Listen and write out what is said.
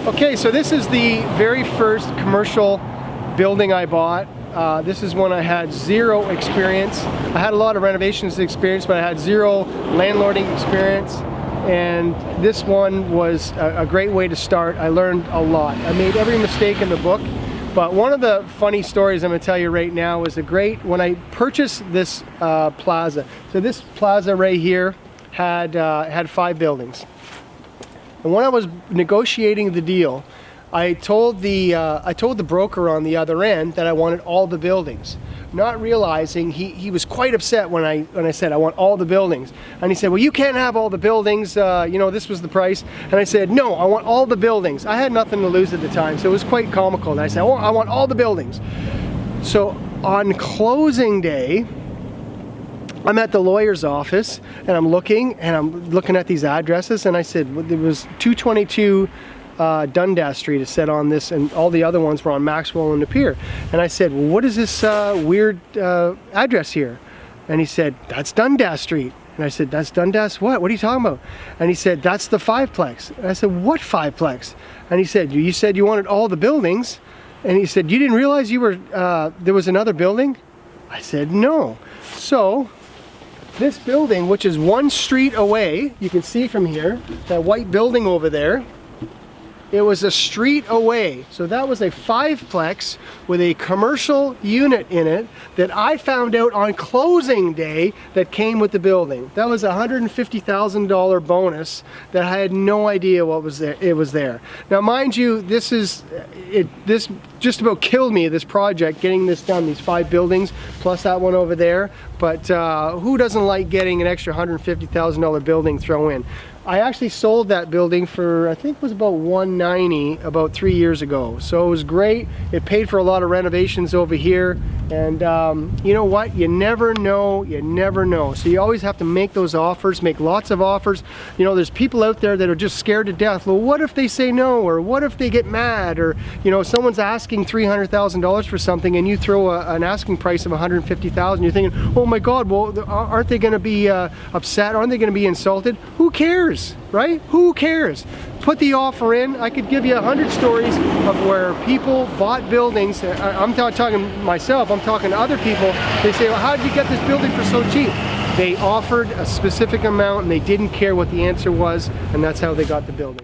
Okay, so this is the very first commercial building I bought. This is when I had zero experience. I had a lot of renovations experience, but I had zero landlording experience. And this one was a great way to start. I learned a lot. I made every mistake in the book. But one of the funny stories I'm going to tell you right now is when I purchased this plaza. So this plaza right here had 5 buildings. And when I was negotiating the deal, I told the broker on the other end that I wanted all the buildings, not realizing he was quite upset when I said I want all the buildings. And he said, well, you can't have all the buildings, you know, this was the price. And I said, no, I want all the buildings. I had nothing to lose at the time, so it was quite comical. And I said, oh, I want all the buildings. So on closing day, I'm at the lawyer's office and I'm looking at these addresses, and I said, well, there was 222 Dundas Street is set on this, and all the other ones were on Maxwell and Napier. And I said, well, what is this weird address here? And he said, that's Dundas Street. And I said, that's Dundas what? What are you talking about? And he said, that's the 5-plex. And I said, what 5-plex? And he said, you said you wanted all the buildings. And he said, you didn't realize you were there was another building? I said, no. So this building, which is 1 street away, you can see from here, that white building over there, it was a street away. So that was a 5-plex with a commercial unit in it that I found out on closing day that came with the building. That was a $150,000 bonus that I had no idea what was there. It was there. Now, mind you, this just about killed me, this project, getting this done, these 5 buildings, plus that one over there. But who doesn't like getting an extra $150,000 building thrown in? I actually sold that building for, I think it was about $190 about 3 years ago. So it was great. It paid for a lot of renovations over here. And you know what? You never know, you never know. So you always have to make those offers, make lots of offers. You know, there's people out there that are just scared to death. Well, what if they say no? Or what if they get mad? Or, you know, someone's asking $300,000 for something and you throw an asking price of $150,000. You're thinking, oh my God, well, aren't they going to be upset? Aren't they going to be insulted? Who cares? Right? Who cares? Put the offer in. I could give you 100 stories of where people bought buildings. I'm not talking myself, I'm talking to other people. They say, well, how did you get this building for so cheap? They offered a specific amount and they didn't care what the answer was, and that's how they got the building.